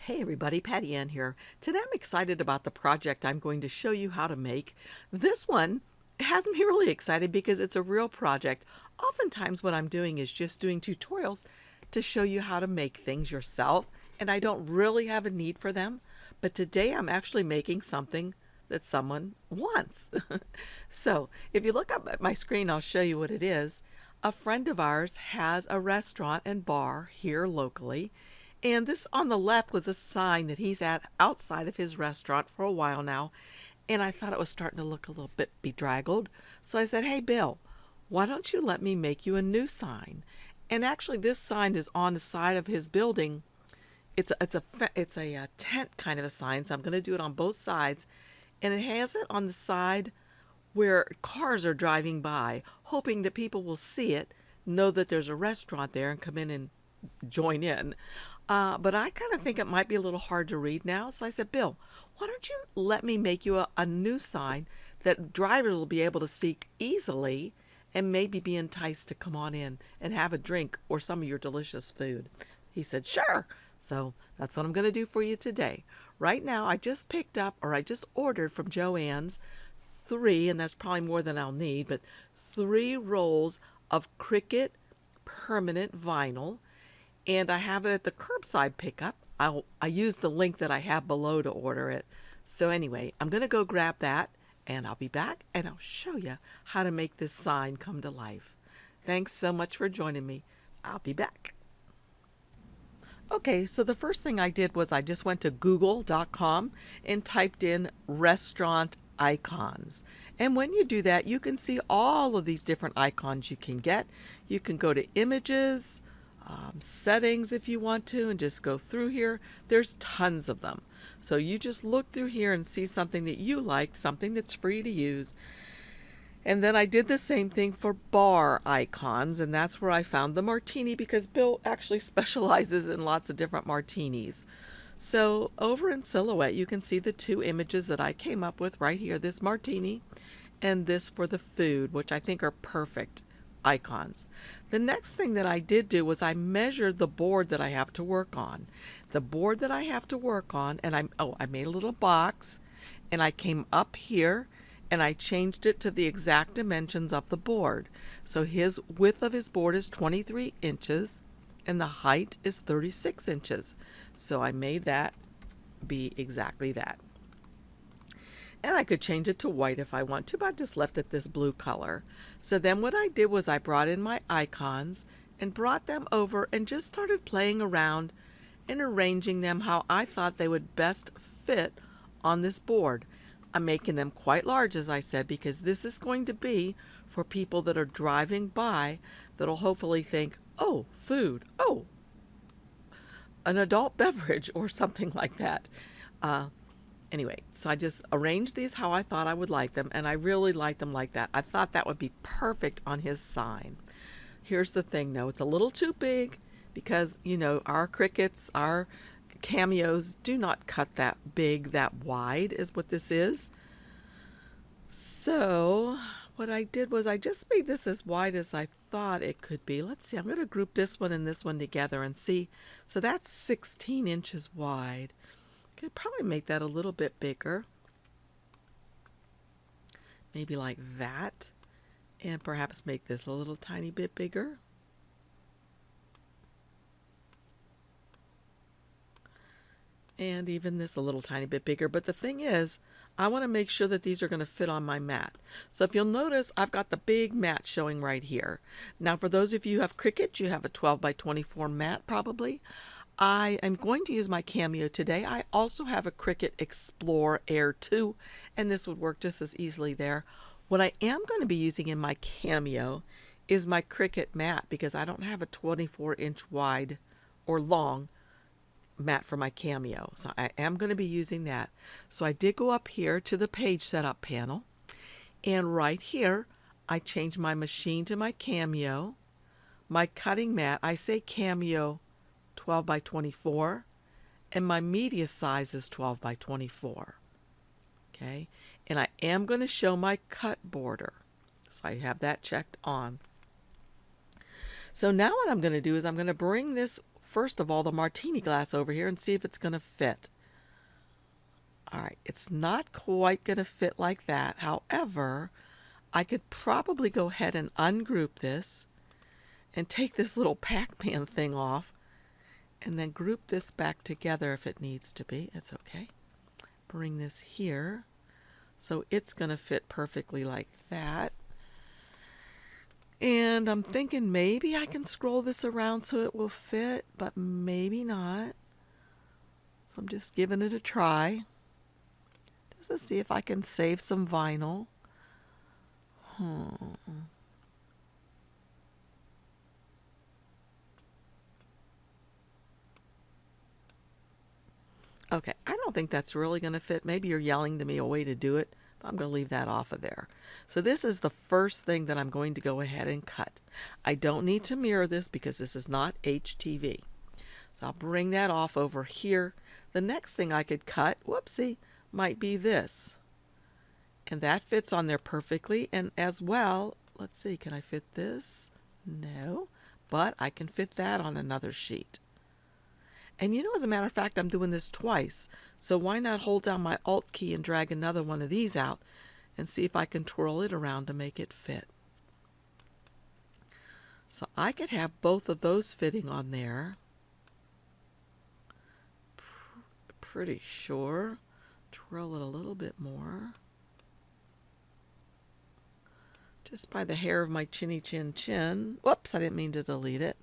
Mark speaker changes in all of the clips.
Speaker 1: Hey everybody, Patty Ann here. Today I'm excited about the project I'm going to show you how to make. This one has me really excited because it's a real project. Oftentimes what I'm doing is just doing tutorials to show you how to make things yourself, and I don't really have a need for them. But today I'm actually making something that someone wants. So if you look up at my screen, I'll show you what it is. A friend of ours has a restaurant and bar here locally. And this on the left was a sign that he's at outside of his restaurant for a while now. And I thought it was starting to look a little bit bedraggled. So I said, hey, Bill, why don't you let me make you a new sign? And actually, this sign is on the side of his building. It's a tent kind of a sign. So I'm going to do it on both sides. And it has it on the side where cars are driving by, hoping that people will see it, know that there's a restaurant there, and come in and join in. But I kind of think it might be a little hard to read now. So I said, Bill, why don't you let me make you a new sign that drivers will be able to see easily and maybe be enticed to come on in and have a drink or some of your delicious food. He said, sure. So that's what I'm going to do for you today. Right now, I just ordered from Joann's three, and that's probably more than I'll need, but 3 rolls of Cricut permanent vinyl. And I have it at the curbside pickup. I use the link that I have below to order it. So anyway, I'm going to go grab that, and I'll be back, and I'll show you how to make this sign come to life. Thanks so much for joining me. I'll be back. Okay, so the first thing I did was I just went to google.com and typed in restaurant icons. And when you do that, you can see all of these different icons you can get. You can go to images, settings if you want to, and just go through here. There's tons of them. So you just look through here and see something that you like, something that's free to use. And then I did the same thing for bar icons, and that's where I found the martini because Bill actually specializes in lots of different martinis. So over in Silhouette, you can see the 2 images that I came up with right here, this martini and this for the food, which I think are perfect icons. The next thing that I did do was I measured the board that I have to work on. The board that I have to work on, and I made a little box, and I came up here and I changed it to the exact dimensions of the board. So his width of his board is 23 inches and the height is 36 inches. So I made that be exactly that. And I could change it to white if I want to, but I just left it this blue color. So then what I did was I brought in my icons and brought them over and just started playing around and arranging them how I thought they would best fit on this board. I'm making them quite large, as I said, because this is going to be for people that are driving by that'll hopefully think, oh, food, oh, an adult beverage or something like that. Anyway, so I just arranged these how I thought I would like them, and I really like them like that. I thought that would be perfect on his sign. Here's the thing, though. It's a little too big because, you know, our Cricuts, our cameos do not cut that big, that wide is what this is. So what I did was I just made this as wide as I thought it could be. Let's see, I'm going to group this one and this one together and see. So that's 16 inches wide. Could probably make that a little bit bigger. Maybe like that. And perhaps make this a little tiny bit bigger. And even this a little tiny bit bigger. But the thing is, I want to make sure that these are going to fit on my mat. So if you'll notice, I've got the big mat showing right here. Now for those of you who have Cricut, you have a 12 by 24 mat probably. I am going to use my Cameo today. I also have a Cricut Explore Air 2, and this would work just as easily there. What I am going to be using in my Cameo is my Cricut mat because I don't have a 24-inch wide or long mat for my Cameo. So I am going to be using that. So I did go up here to the page setup panel, and right here I changed my machine to my Cameo. My cutting mat, I say Cameo 12 by 24, and my media size is 12 by 24. Okay, and I am going to show my cut border. So I have that checked on. So now what I'm going to do is I'm going to bring this first of all, the martini glass over here and see if it's going to fit. All right, it's not quite going to fit like that. However, I could probably go ahead and ungroup this and take this little Pac-Man thing off and then group this back together if it needs to be. It's okay. Bring this here. So it's going to fit perfectly like that. And I'm thinking maybe I can scroll this around so it will fit, but maybe not. So I'm just giving it a try. Just to see if I can save some vinyl. Okay, I don't think that's really going to fit. Maybe you're yelling to me a way to do it, but I'm going to leave that off of there. So this is the first thing that I'm going to go ahead and cut. I don't need to mirror this because this is not HTV. So I'll bring that off over here. The next thing I could cut, whoopsie, might be this. And that fits on there perfectly. And as well, let's see, can I fit this? No, but I can fit that on another sheet. And you know, as a matter of fact, I'm doing this twice. So why not hold down my Alt key and drag another one of these out and see if I can twirl it around to make it fit. So I could have both of those fitting on there. Pretty sure. Twirl it a little bit more. Just by the hair of my chinny chin chin. Whoops, I didn't mean to delete it.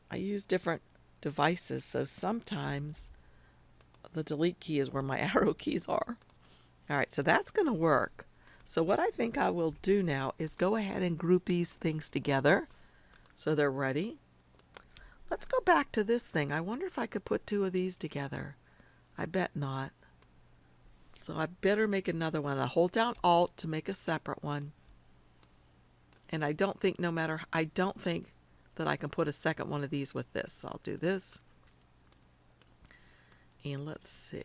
Speaker 1: I use different devices, so sometimes the delete key is where my arrow keys are. All right, so that's going to work. So what I think I will do now is go ahead and group these things together so they're ready. Let's go back to this thing. I wonder if I could put two of these together. I bet not. So I better make another one. I hold down Alt to make a separate one. And I don't think that I can put a second one of these with this. So I'll do this. And let's see.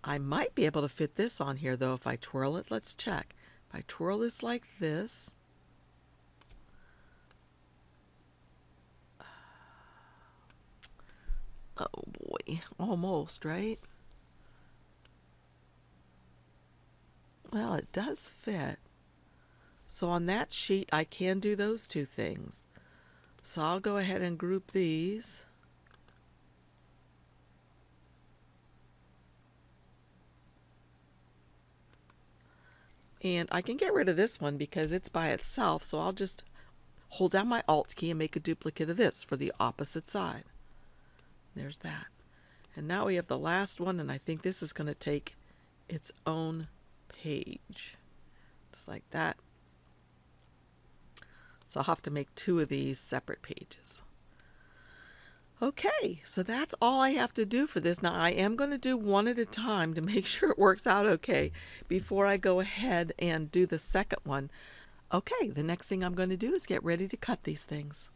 Speaker 1: I might be able to fit this on here though if I twirl it. Let's check. If I twirl this like this. Oh boy, almost, right? Well, it does fit. So on that sheet, I can do those two things. So I'll go ahead and group these. And I can get rid of this one because it's by itself. So I'll just hold down my Alt key and make a duplicate of this for the opposite side. There's that. And now we have the last one, and I think this is going to take its own page. Just like that. So I'll have to make two of these separate pages. Okay, so that's all I have to do for this. Now I am going to do one at a time to make sure it works out okay before I go ahead and do the second one. Okay, the next thing I'm going to do is get ready to cut these things.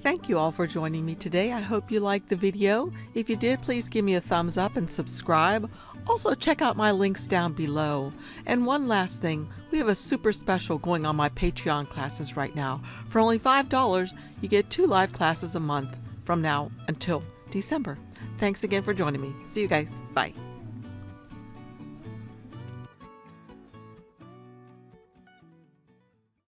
Speaker 1: Thank you all for joining me today. I hope you liked the video. If you did, please give me a thumbs up and subscribe. Also, check out my links down below. And one last thing, we have a super special going on my Patreon classes right now. For only $5, you get 2 live classes a month from now until December. Thanks again for joining me. See you guys. Bye.